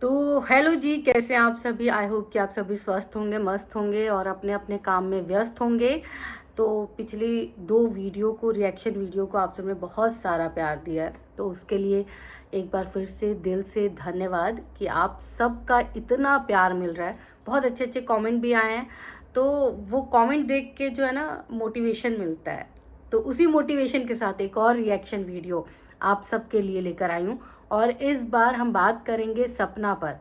तो हेलो जी, कैसे हैं आप सभी। आई होप कि आप सभी स्वस्थ होंगे, मस्त होंगे और अपने अपने काम में व्यस्त होंगे। तो पिछली दो वीडियो को, रिएक्शन वीडियो को आप सबने बहुत सारा प्यार दिया है, तो उसके लिए एक बार फिर से दिल से धन्यवाद कि आप सबका इतना प्यार मिल रहा है। बहुत अच्छे अच्छे कमेंट भी आए हैं, तो वो कमेंट देख के जो है ना मोटिवेशन मिलता है। तो उसी मोटिवेशन के साथ एक और रिएक्शन वीडियो आप सबके लिए लेकर आई हूँ। और इस बार हम बात करेंगे सपना पर,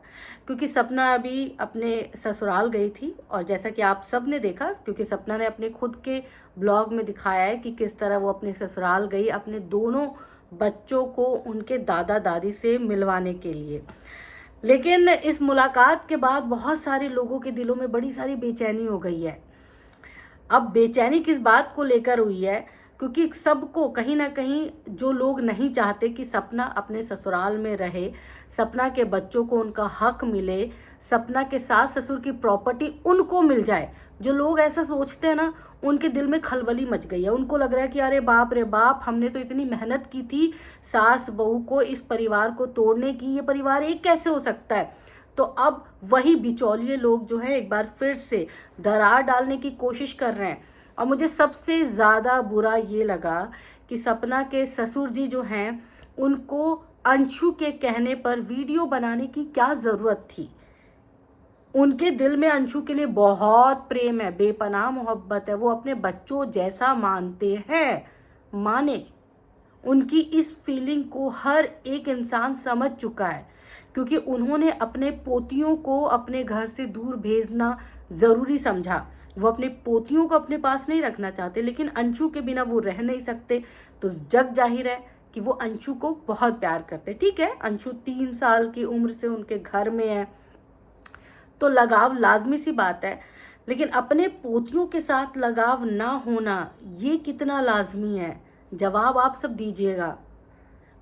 क्योंकि सपना अभी अपने ससुराल गई थी और जैसा कि आप सब ने देखा, क्योंकि सपना ने अपने खुद के ब्लॉग में दिखाया है कि किस तरह वो अपने ससुराल गई अपने दोनों बच्चों को उनके दादा दादी से मिलवाने के लिए। लेकिन इस मुलाकात के बाद बहुत सारे लोगों के दिलों में बड़ी सारी बेचैनी हो गई है। अब बेचैनी किस बात को लेकर हुई है, क्योंकि सबको कहीं ना कहीं जो लोग नहीं चाहते कि सपना अपने ससुराल में रहे, सपना के बच्चों को उनका हक मिले, सपना के सास ससुर की प्रॉपर्टी उनको मिल जाए, जो लोग ऐसा सोचते हैं ना, उनके दिल में खलबली मच गई है। उनको लग रहा है कि अरे बाप रे बाप, हमने तो इतनी मेहनत की थी सास बहू को, इस परिवार को तोड़ने की, ये परिवार एक कैसे हो सकता है। तो अब वही बिचौलिए लोग जो है एक बार फिर से दरार डालने की कोशिश कर रहे हैं। और मुझे सबसे ज़्यादा बुरा ये लगा कि सपना के ससुर जी जो हैं, उनको अंशु के कहने पर वीडियो बनाने की क्या ज़रूरत थी। उनके दिल में अंशु के लिए बहुत प्रेम है, बेपनाह मोहब्बत है, वो अपने बच्चों जैसा मानते हैं। माने, उनकी इस फीलिंग को हर एक इंसान समझ चुका है, क्योंकि उन्होंने अपने पोतियों को अपने घर से दूर भेजना ज़रूरी समझा। वो अपने पोतियों को अपने पास नहीं रखना चाहते, लेकिन अंशु के बिना वो रह नहीं सकते। तो जग जाहिर है कि वो अंशु को बहुत प्यार करते। ठीक है, अंशु 3 साल की उम्र से उनके घर में है, तो लगाव लाजमी सी बात है। लेकिन अपने पोतियों के साथ लगाव ना होना, ये कितना लाजमी है, जवाब आप सब दीजिएगा।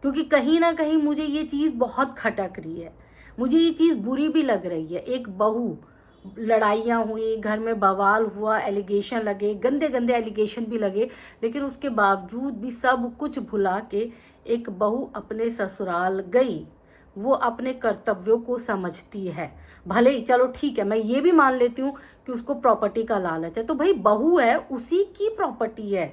क्योंकि कहीं ना कहीं मुझे ये चीज़ बहुत खटक रही है, मुझे ये चीज़ बुरी भी लग रही है। एक बहू, लड़ाइयाँ हुई, घर में बवाल हुआ, एलिगेशन लगे, गंदे गंदे एलिगेशन भी लगे, लेकिन उसके बावजूद भी सब कुछ भुला के एक बहू अपने ससुराल गई। वो अपने कर्तव्यों को समझती है। भले ही चलो ठीक है, मैं ये भी मान लेती हूँ कि उसको प्रॉपर्टी का लालच है, तो भाई बहू है, उसी की प्रॉपर्टी है।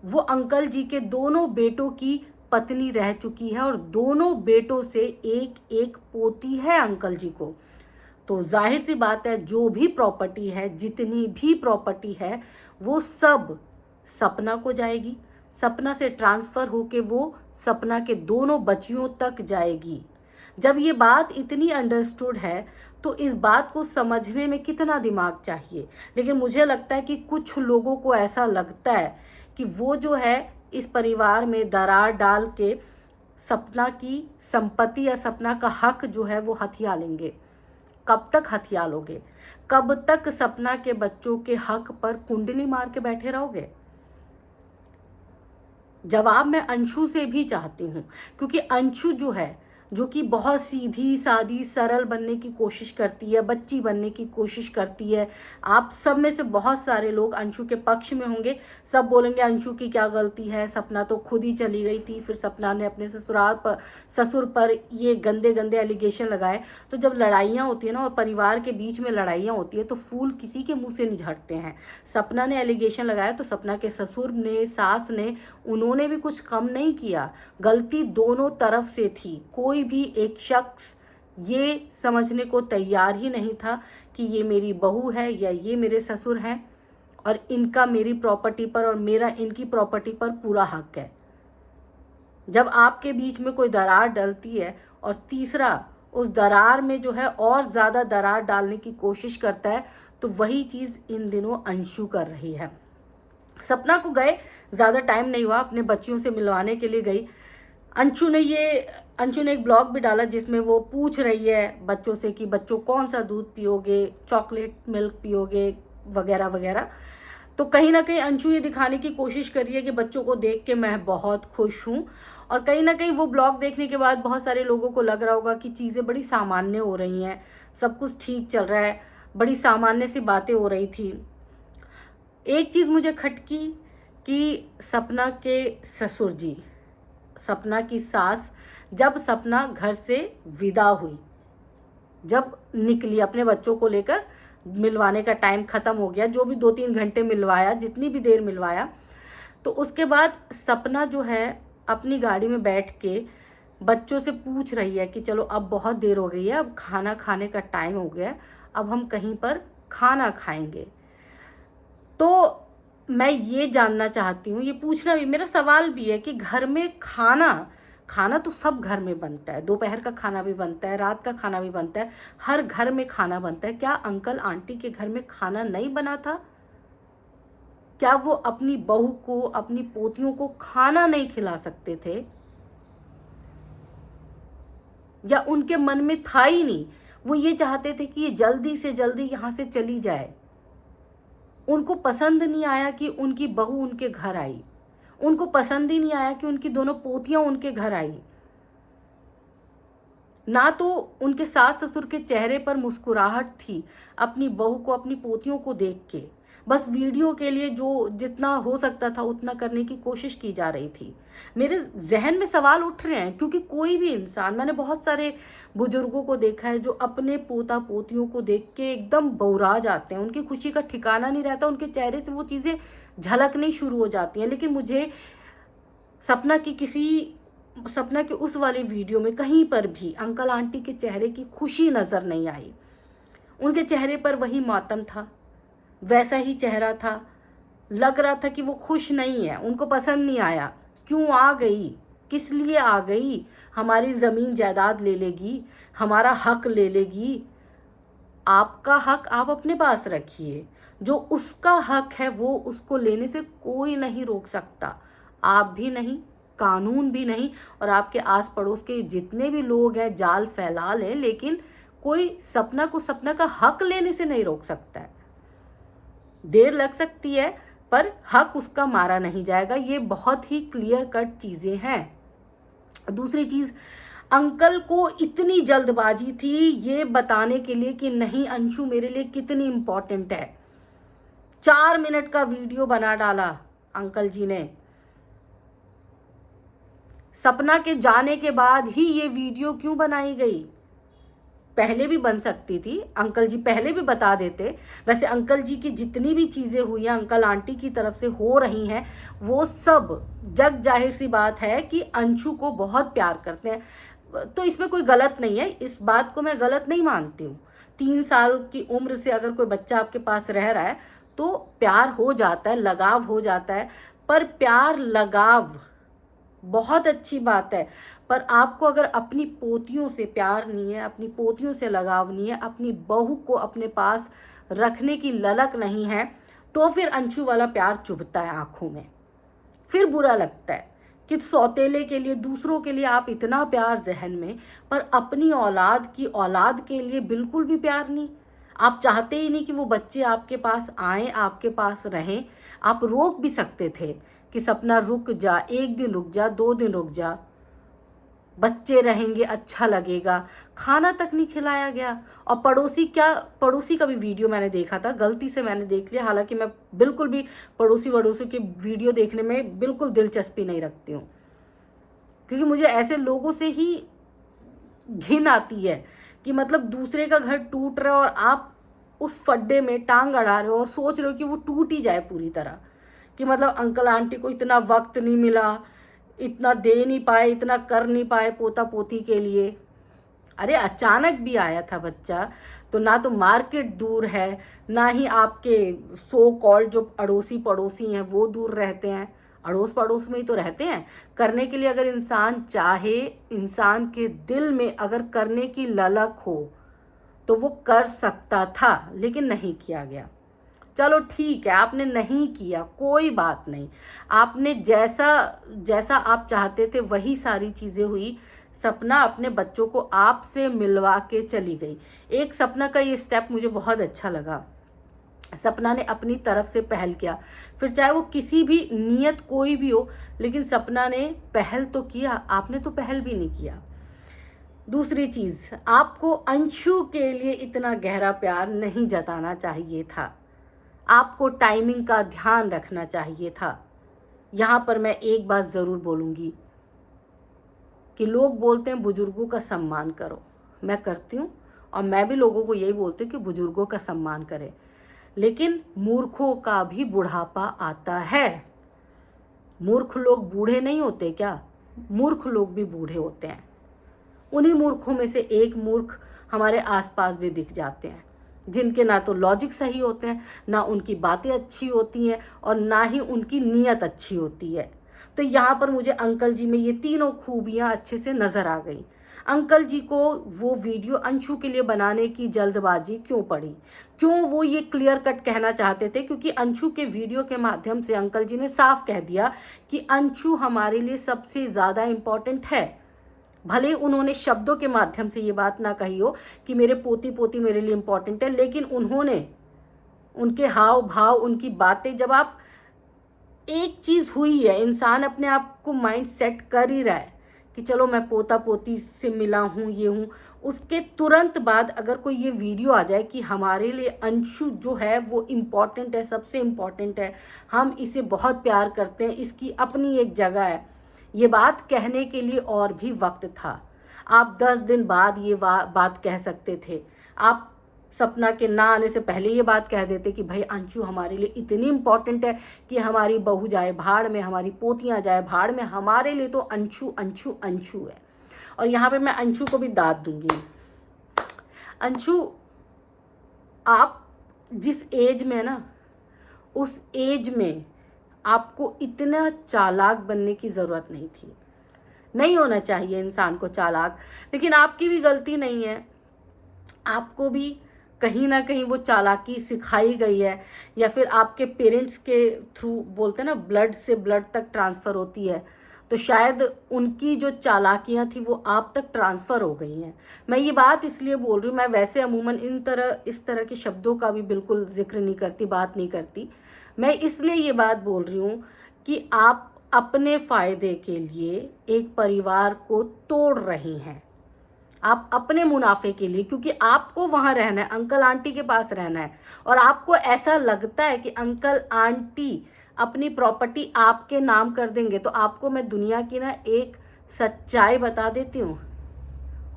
वो अंकल जी के दोनों बेटों की पत्नी रह चुकी है और दोनों बेटों से एक एक पोती है अंकल जी को। तो जाहिर सी बात है, जो भी प्रॉपर्टी है, जितनी भी प्रॉपर्टी है, वो सब सपना को जाएगी। सपना से ट्रांसफर होके वो सपना के दोनों बच्चियों तक जाएगी। जब ये बात इतनी अंडरस्टूड है, तो इस बात को समझने में कितना दिमाग चाहिए। लेकिन मुझे लगता है कि कुछ लोगों को ऐसा लगता है कि वो जो है इस परिवार में दरार डाल के सपना की संपत्ति या सपना का हक जो है वो हथिया लेंगे। कब तक हथिया लोगे? कब तक सपना के बच्चों के हक पर कुंडली मार के बैठे रहोगे? जवाब मैं अंशु से भी चाहती हूँ, क्योंकि अंशु जो है, जो कि बहुत सीधी सादी सरल बनने की कोशिश करती है, बच्ची बनने की कोशिश करती है। आप सब में से बहुत सारे लोग अंशु के पक्ष में होंगे। सब बोलेंगे अंशु की क्या गलती है, सपना तो खुद ही चली गई थी, फिर सपना ने अपने ससुर पर ये गंदे गंदे एलिगेशन लगाए। तो जब लड़ाइयाँ होती है ना, और परिवार के बीच में लड़ाइयाँ होती है, तो फूल किसी के मुंह से नहीं झड़ते हैं। सपना ने एलिगेशन लगाया तो सपना के ससुर ने, सास ने, उन्होंने भी कुछ कम नहीं किया। गलती दोनों तरफ से थी। कोई भी एक शख्स ये समझने को तैयार ही नहीं था कि ये मेरी बहू है या ये मेरे ससुर हैं और इनका मेरी प्रॉपर्टी पर और मेरा इनकी प्रॉपर्टी पर पूरा हक है। जब आपके बीच में कोई दरार डलती है और तीसरा उस दरार में जो है और ज़्यादा दरार डालने की कोशिश करता है, तो वही चीज़ इन दिनों अंशु कर रही है। सपना को गए ज़्यादा टाइम नहीं हुआ, अपने बच्चियों से मिलवाने के लिए गई। अंशु ने एक ब्लॉग भी डाला जिसमें वो पूछ रही है बच्चों से कि बच्चों कौन सा दूध पियोगे, चॉकलेट मिल्क पियोगे, वगैरह वगैरह। तो कहीं ना कहीं अंशु ये दिखाने की कोशिश कर रही है कि बच्चों को देख के मैं बहुत खुश हूँ। और कहीं ना कहीं वो ब्लॉग देखने के बाद बहुत सारे लोगों को लग रहा होगा कि चीज़ें बड़ी सामान्य हो रही हैं, सब कुछ ठीक चल रहा है, बड़ी सामान्य सी बातें हो रही थी। एक चीज़ मुझे खटकी कि सपना के ससुर जी, सपना की सास, जब सपना घर से विदा हुई, जब निकली अपने बच्चों को लेकर, मिलवाने का टाइम ख़त्म हो गया, जो भी 2-3 घंटे मिलवाया, जितनी भी देर मिलवाया, तो उसके बाद सपना जो है अपनी गाड़ी में बैठ के बच्चों से पूछ रही है कि चलो अब बहुत देर हो गई है, अब खाना खाने का टाइम हो गया, अब हम कहीं पर खाना खाएंगे। तो मैं ये जानना चाहती हूँ, ये पूछना भी मेरा सवाल भी है कि घर में खाना खाना तो सब घर में बनता है, दोपहर का खाना भी बनता है, रात का खाना भी बनता है, हर घर में खाना बनता है। क्या अंकल आंटी के घर में खाना नहीं बना था? क्या वो अपनी बहू को, अपनी पोतियों को खाना नहीं खिला सकते थे? या उनके मन में था ही नहीं? वो ये चाहते थे कि ये जल्दी से जल्दी यहाँ से चली जाए। उनको पसंद नहीं आया कि उनकी बहू उनके घर आई, उनको पसंद ही नहीं आया कि उनकी दोनों पोतियां उनके घर आई। ना तो उनके सास ससुर के चेहरे पर मुस्कुराहट थी अपनी बहू को, अपनी पोतियों को देख के। बस वीडियो के लिए जो जितना हो सकता था उतना करने की कोशिश की जा रही थी। मेरे जहन में सवाल उठ रहे हैं, क्योंकि कोई भी इंसान, मैंने बहुत सारे बुजुर्गों को देखा है जो अपने पोता पोतियों को देख के एकदम बौरा जाते हैं, उनकी खुशी का ठिकाना नहीं रहता, उनके चेहरे से वो चीज़ें झलकनी शुरू हो जाती हैं। लेकिन मुझे सपना की सपना के उस वाली वीडियो में कहीं पर भी अंकल आंटी के चेहरे की खुशी नजर नहीं आई। उनके चेहरे पर वही मातम था, वैसा ही चेहरा था। लग रहा था कि वो खुश नहीं है, उनको पसंद नहीं आया। क्यों आ गई, किस लिए आ गई? हमारी ज़मीन जायदाद ले लेगी, हमारा हक ले लेगी। आपका हक आप अपने पास रखिए, जो उसका हक है वो उसको लेने से कोई नहीं रोक सकता, आप भी नहीं, कानून भी नहीं, और आपके आस पड़ोस के जितने भी लोग हैं जाल फैला लें, लेकिन कोई सपना को सपना का हक लेने से नहीं रोक सकता है। देर लग सकती है पर हक उसका मारा नहीं जाएगा। ये बहुत ही क्लियर कट चीजें हैं। दूसरी चीज, अंकल को इतनी जल्दबाजी थी ये बताने के लिए कि नहीं अंशु मेरे लिए कितनी इंपॉर्टेंट है। 4 मिनट का वीडियो बना डाला अंकल जी ने। सपना के जाने के बाद ही ये वीडियो क्यों बनाई गई? पहले भी बन सकती थी, अंकल जी पहले भी बता देते। वैसे अंकल जी की जितनी भी चीज़ें हुई हैं अंकल आंटी की तरफ से हो रही हैं, वो सब जग जाहिर सी बात है कि अंशु को बहुत प्यार करते हैं। तो इसमें कोई गलत नहीं है, इस बात को मैं गलत नहीं मानती हूँ। 3 साल की उम्र से अगर कोई बच्चा आपके पास रह रहा है तो प्यार हो जाता है, लगाव हो जाता है। पर प्यार लगाव बहुत अच्छी बात है, पर आपको अगर अपनी पोतियों से प्यार नहीं है, अपनी पोतियों से लगाव नहीं है, अपनी बहू को अपने पास रखने की ललक नहीं है, तो फिर अंशु वाला प्यार चुभता है आंखों में। फिर बुरा लगता है कि सौतेले के लिए, दूसरों के लिए आप इतना प्यार जहन में, पर अपनी औलाद की औलाद के लिए बिल्कुल भी प्यार नहीं। आप चाहते ही नहीं कि वो बच्चे आपके पास आए, आपके पास रहें। आप रोक भी सकते थे कि सपना रुक जा, 1 दिन रुक जा, 2 दिन रुक जा, बच्चे रहेंगे, अच्छा लगेगा। खाना तक नहीं खिलाया गया। और पड़ोसी का भी वीडियो मैंने देखा था, गलती से मैंने देख लिया। हालांकि मैं बिल्कुल भी पड़ोसी के वीडियो देखने में बिल्कुल दिलचस्पी नहीं रखती हूँ, क्योंकि मुझे ऐसे लोगों से ही घिन आती है कि मतलब दूसरे का घर टूट रहा है और आप उस फड्डे में टांग अड़ा रहे हो और सोच रहे हो कि वो टूट ही जाए पूरी तरह। कि मतलब अंकल आंटी को इतना वक्त नहीं मिला, इतना दे नहीं पाए, इतना कर नहीं पाए पोता पोती के लिए। अरे अचानक भी आया था बच्चा, तो ना तो मार्केट दूर है, ना ही आपके सो कॉल्ड जो अड़ोसी पड़ोसी हैं वो दूर रहते हैं, अड़ोस पड़ोस में ही तो रहते हैं। करने के लिए अगर इंसान चाहे, इंसान के दिल में अगर करने की ललक हो तो वो कर सकता था, लेकिन नहीं किया गया। चलो ठीक है, आपने नहीं किया, कोई बात नहीं। आपने जैसा आप चाहते थे वही सारी चीज़ें हुई। सपना अपने बच्चों को आपसे मिलवा के चली गई। एक सपना का ये स्टेप मुझे बहुत अच्छा लगा। सपना ने अपनी तरफ से पहल किया, फिर चाहे वो किसी भी नियत कोई भी हो, लेकिन सपना ने पहल तो किया, आपने तो पहल भी नहीं किया। दूसरी चीज़, आपको अंशु के लिए इतना गहरा प्यार नहीं जताना चाहिए था। आपको टाइमिंग का ध्यान रखना चाहिए था। यहाँ पर मैं एक बात ज़रूर बोलूँगी कि लोग बोलते हैं बुजुर्गों का सम्मान करो, मैं करती हूँ, और मैं भी लोगों को यही बोलती हूँ कि बुजुर्गों का सम्मान करें, लेकिन मूर्खों का भी बुढ़ापा आता है। मूर्ख लोग बूढ़े नहीं होते क्या? मूर्ख लोग भी बूढ़े होते हैं। उन्हीं मूर्खों में से एक मूर्ख हमारे आसपास भी दिख जाते हैं, जिनके ना तो लॉजिक सही होते हैं, ना उनकी बातें अच्छी होती हैं, और ना ही उनकी नीयत अच्छी होती है। तो यहाँ पर मुझे अंकल जी में ये तीनों खूबियाँ अच्छे से नज़र आ गई। अंकल जी को वो वीडियो अंशु के लिए बनाने की जल्दबाजी क्यों पड़ी? क्यों वो ये क्लियर कट कहना चाहते थे? क्योंकि अंशु के वीडियो के माध्यम से अंकल जी ने साफ कह दिया कि अंशु हमारे लिए सबसे ज़्यादा इम्पॉर्टेंट है। भले उन्होंने शब्दों के माध्यम से ये बात ना कही हो कि मेरे पोती पोती मेरे लिए इम्पॉर्टेंट है, लेकिन उन्होंने, उनके हाव भाव, उनकी बातें, जब आप, एक चीज़ हुई है, इंसान अपने आप को माइंड सेट कर ही रहा है कि चलो मैं पोता पोती से मिला हूँ, ये हूँ, उसके तुरंत बाद अगर कोई ये वीडियो आ जाए कि हमारे लिए अंशु जो है वो इम्पॉर्टेंट है, सबसे इम्पॉर्टेंट है, हम इसे बहुत प्यार करते हैं, इसकी अपनी एक जगह है, ये बात कहने के लिए और भी वक्त था। आप 10 दिन बाद ये बात कह सकते थे। आप सपना के ना आने से पहले ये बात कह देते कि भाई अंशु हमारे लिए इतनी इम्पॉर्टेंट है कि हमारी बहू जाए भाड़ में, हमारी पोतियां जाए भाड़ में, हमारे लिए तो अंशु अंशु अंशु है। और यहाँ पे मैं अंशु को भी दाद दूंगी। अंशु, आप जिस एज में ना, उस एज में आपको इतना चालाक बनने की ज़रूरत नहीं थी। नहीं होना चाहिए इंसान को चालाक, लेकिन आपकी भी गलती नहीं है। आपको भी कहीं ना कहीं वो चालाकी सिखाई गई है, या फिर आपके पेरेंट्स के थ्रू, बोलते हैं ना ब्लड से ब्लड तक ट्रांसफ़र होती है, तो शायद उनकी जो चालाकियाँ थी वो आप तक ट्रांसफ़र हो गई हैं। मैं ये बात इसलिए बोल रही हूँ, मैं वैसे अमूमन इस तरह के शब्दों का भी बिल्कुल जिक्र नहीं करती, बात नहीं करती। मैं इसलिए ये बात बोल रही हूँ कि आप अपने फ़ायदे के लिए एक परिवार को तोड़ रही हैं, आप अपने मुनाफे के लिए, क्योंकि आपको वहाँ रहना है, अंकल आंटी के पास रहना है, और आपको ऐसा लगता है कि अंकल आंटी अपनी प्रॉपर्टी आपके नाम कर देंगे। तो आपको मैं दुनिया की ना एक सच्चाई बता देती हूँ,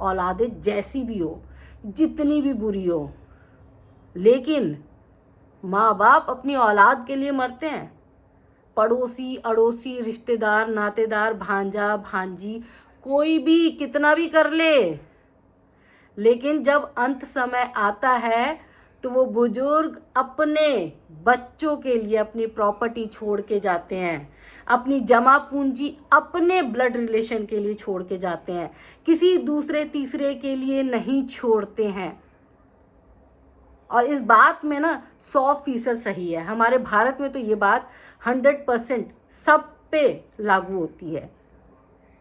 औलादें जैसी भी हो, जितनी भी बुरी हो, लेकिन माँ बाप अपनी औलाद के लिए मरते हैं। पड़ोसी अड़ोसी रिश्तेदार नातेदार भांजा भांजी कोई भी कितना भी कर ले, लेकिन जब अंत समय आता है तो वो बुजुर्ग अपने बच्चों के लिए अपनी प्रॉपर्टी छोड़ के जाते हैं, अपनी जमा पूंजी अपने ब्लड रिलेशन के लिए छोड़ के जाते हैं, किसी दूसरे तीसरे के लिए नहीं छोड़ते हैं। और इस बात में ना 100% सही है। हमारे भारत में तो ये बात 100% सब पे लागू होती है।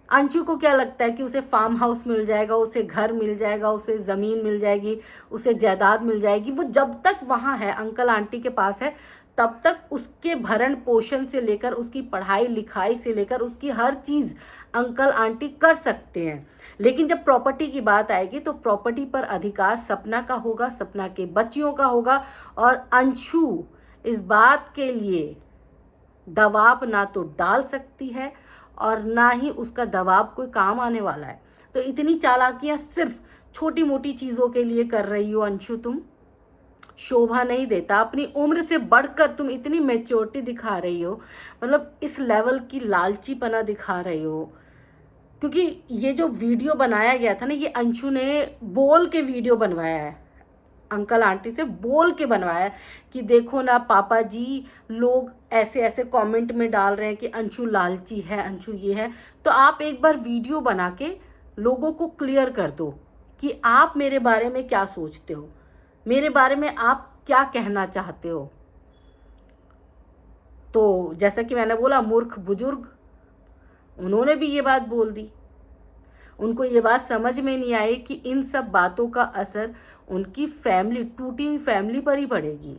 अंशु को क्या लगता है कि उसे फार्म हाउस मिल जाएगा, उसे घर मिल जाएगा, उसे ज़मीन मिल जाएगी, उसे जायदाद मिल जाएगी। वो जब तक वहाँ है, अंकल आंटी के पास है, तब तक उसके भरण पोषण से लेकर, उसकी पढ़ाई लिखाई से लेकर, उसकी हर चीज़ अंकल आंटी कर सकते हैं। लेकिन जब प्रॉपर्टी की बात आएगी तो प्रॉपर्टी पर अधिकार सपना का होगा, सपना के बच्चियों का होगा। और अंशु इस बात के लिए दबाव ना तो डाल सकती है और ना ही उसका दबाव कोई काम आने वाला है। तो इतनी चालाकियां सिर्फ छोटी मोटी चीज़ों के लिए कर रही हो अंशु, तुम शोभा नहीं देता। अपनी उम्र से बढ़कर तुम इतनी मैच्योरिटी दिखा रही हो, मतलब इस लेवल की लालचीपना दिखा रही हो। क्योंकि ये जो वीडियो बनाया गया था ना, ये अंशु ने बोल के वीडियो बनवाया है, अंकल आंटी से बोल के बनवाया कि देखो ना पापा जी, लोग ऐसे ऐसे कमेंट में डाल रहे हैं कि अंशु लालची है, अंशु ये है। तो आप एक बार वीडियो बना के लोगों को क्लियर कर दो कि आप मेरे बारे में क्या सोचते हो, मेरे बारे में आप क्या कहना चाहते हो। तो जैसा कि मैंने बोला, मूर्ख बुजुर्ग, उन्होंने भी ये बात बोल दी। उनको ये बात समझ में नहीं आई कि इन सब बातों का असर उनकी फैमिली, टूटी हुई फैमिली पर ही पड़ेगी।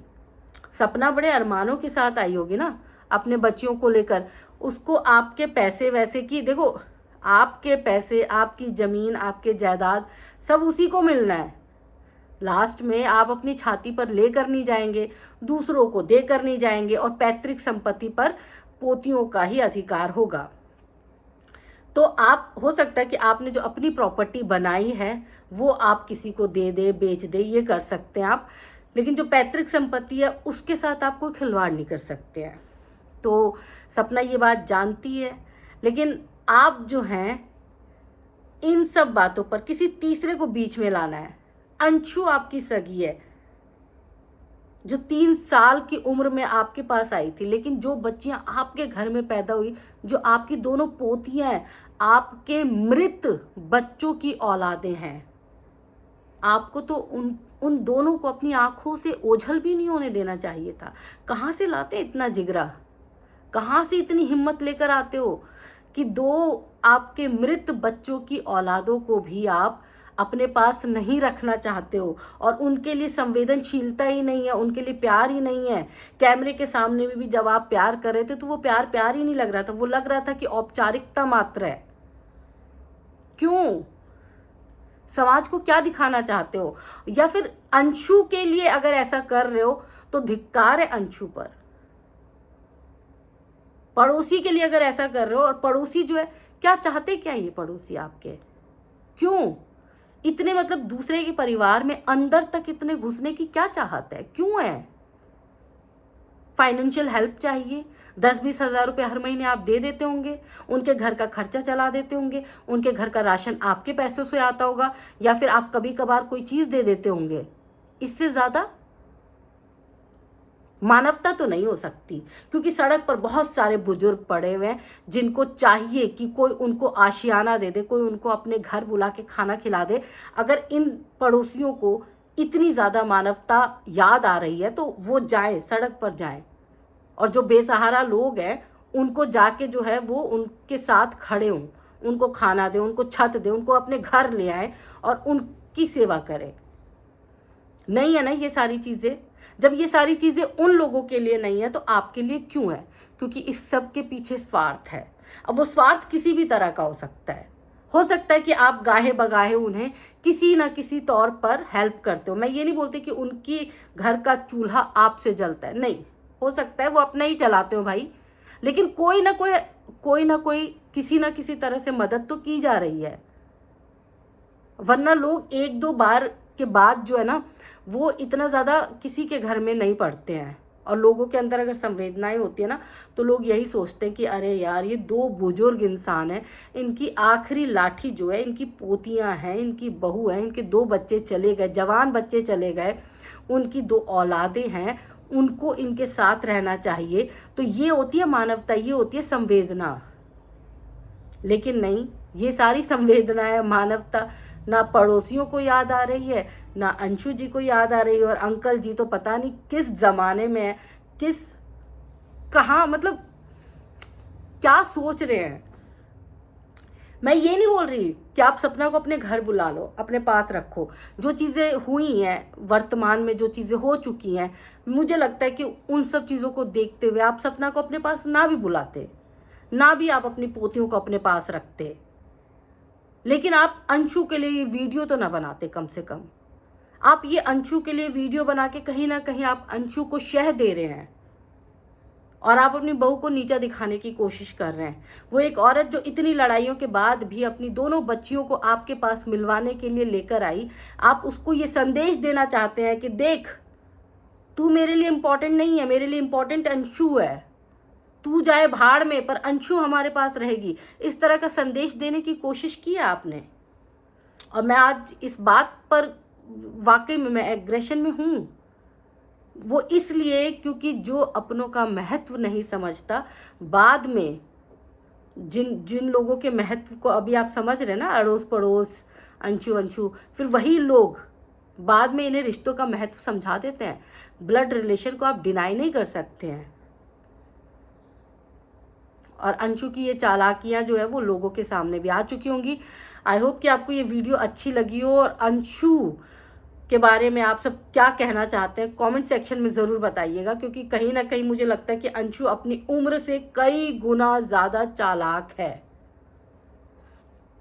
सपना बड़े अरमानों के साथ आई होगी ना अपने बच्चियों को लेकर। उसको आपके पैसे वैसे की, देखो आपके पैसे, आपकी ज़मीन, आपके जायदाद सब उसी को मिलना है। लास्ट में आप अपनी छाती पर लेकर नहीं जाएंगे, दूसरों को देकर नहीं जाएंगे, और पैतृक संपत्ति पर पोतियों का ही अधिकार होगा। तो आप, हो सकता है कि आपने जो अपनी प्रॉपर्टी बनाई है वो आप किसी को दे दे, बेच दे, ये कर सकते हैं आप, लेकिन जो पैतृक संपत्ति है उसके साथ आप कोई खिलवाड़ नहीं कर सकते हैं। तो सपना ये बात जानती है, लेकिन आप जो हैं इन सब बातों पर किसी तीसरे को बीच में लाना है। अंशु आपकी सगी है, जो 3 साल की उम्र में आपके पास आई थी, लेकिन जो बच्चियां आपके घर में पैदा हुई, जो आपकी दोनों पोतियां हैं, आपके मृत बच्चों की औलादें हैं। आपको तो उन दोनों को अपनी आंखों से ओझल भी नहीं होने देना चाहिए था। कहाँ से लाते इतना जिगरा, कहाँ से इतनी हिम्मत लेकर आते हो कि 2 आपके मृत बच्चों की औलादों को भी आप अपने पास नहीं रखना चाहते हो, और उनके लिए संवेदनशीलता ही नहीं है, उनके लिए प्यार ही नहीं है। कैमरे के सामने भी जब आप प्यार कर रहे थे तो वो प्यार ही नहीं लग रहा था, वो लग रहा था कि औपचारिकता मात्र है। क्यों? समाज को क्या दिखाना चाहते हो? या फिर अंशु के लिए अगर ऐसा कर रहे हो तो धिक्कार है अंशु पर। पड़ोसी के लिए अगर ऐसा कर रहे हो, और पड़ोसी जो है क्या चाहते, क्या ये पड़ोसी आपके? क्यों इतने मतलब दूसरे के परिवार में अंदर तक इतने घुसने की क्या चाहत है, क्यों है? फाइनेंशियल हेल्प चाहिए, 10-20 हज़ार रुपये हर महीने आप दे देते होंगे, उनके घर का खर्चा चला देते होंगे, उनके घर का राशन आपके पैसों से आता होगा, या फिर आप कभी कभार कोई चीज दे देते होंगे। इससे ज्यादा मानवता तो नहीं हो सकती, क्योंकि सड़क पर बहुत सारे बुजुर्ग पड़े हुए हैं जिनको चाहिए कि कोई उनको आशियाना दे दे, कोई उनको अपने घर बुला के खाना खिला दे। अगर इन पड़ोसियों को इतनी ज़्यादा मानवता याद आ रही है तो वो जाए, सड़क पर जाए, और जो बेसहारा लोग हैं उनको जाके जो है वो उनके साथ खड़े हों, उनको खाना दे, उनको छत दे, उनको अपने घर ले आए और उनकी सेवा करें। नहीं है ना ये सारी चीज़ें? जब ये सारी चीज़ें उन लोगों के लिए नहीं है तो आपके लिए क्यों है? क्योंकि इस सब के पीछे स्वार्थ है। अब वो स्वार्थ किसी भी तरह का हो सकता है कि आप गाहे बगाहे उन्हें किसी ना किसी तौर पर हेल्प करते हो। मैं ये नहीं बोलती कि उनकी घर का चूल्हा आपसे जलता है, नहीं, हो सकता है वो अपना ही चलाते हो भाई, लेकिन कोई ना कोई किसी ना किसी तरह से मदद तो की जा रही है। वरना लोग 1-2 बार के बाद जो है ना वो इतना ज़्यादा किसी के घर में नहीं पड़ते हैं। और लोगों के अंदर अगर संवेदनाएं होती है ना तो लोग यही सोचते हैं कि अरे यार ये 2 बुजुर्ग इंसान हैं, इनकी आखिरी लाठी जो है, इनकी पोतियां हैं, इनकी बहू है, इनके 2 बच्चे चले गए, जवान बच्चे चले गए, उनकी 2 औलादें हैं, उनको इनके साथ रहना चाहिए। तो ये होती है मानवता, ये होती है संवेदना। लेकिन नहीं, ये सारी संवेदनाएं, मानवता ना पड़ोसियों को याद आ रही है, ना अंशु जी को याद आ रही है। और अंकल जी तो पता नहीं किस जमाने में है, कहाँ, मतलब क्या सोच रहे हैं। मैं ये नहीं बोल रही कि आप सपना को अपने घर बुला लो, अपने पास रखो। जो चीज़ें हुई हैं वर्तमान में, जो चीज़ें हो चुकी हैं, मुझे लगता है कि उन सब चीज़ों को देखते हुए आप सपना को अपने पास ना भी बुलाते, ना भी आप अपनी पोतियों को अपने पास रखते, लेकिन आप अंशु के लिए ये वीडियो तो ना बनाते। कम से कम आप ये अंशु के लिए वीडियो बना के कहीं ना कहीं आप अंशु को शह दे रहे हैं, और आप अपनी बहू को नीचा दिखाने की कोशिश कर रहे हैं। वो एक औरत जो इतनी लड़ाइयों के बाद भी अपनी दोनों बच्चियों को आपके पास मिलवाने के लिए लेकर आई, आप उसको ये संदेश देना चाहते हैं कि देख, तू मेरे लिए इम्पोर्टेंट नहीं है, मेरे लिए इम्पोर्टेंट अंशु है, तू जाए भाड़ में पर अंशु हमारे पास रहेगी। इस तरह का संदेश देने की कोशिश की है आपने। और मैं आज इस बात पर वाकई में मैं एग्रेशन में हूँ, वो इसलिए क्योंकि जो अपनों का महत्व नहीं समझता, बाद में जिन लोगों के महत्व को अभी आप समझ रहे हैं ना, अड़ोस पड़ोस, अंशु, फिर वही लोग बाद में इन्हें रिश्तों का महत्व समझा देते हैं। ब्लड रिलेशन को आप डिनाई नहीं कर सकते हैं। और अंशु की ये चालाकियां जो है वो लोगों के सामने भी आ चुकी होंगी। आई होप कि आपको ये वीडियो अच्छी लगी हो, और अंशु के बारे में आप सब क्या कहना चाहते हैं कमेंट सेक्शन में ज़रूर बताइएगा, क्योंकि कहीं ना कहीं मुझे लगता है कि अंशु अपनी उम्र से कई गुना ज़्यादा चालाक है।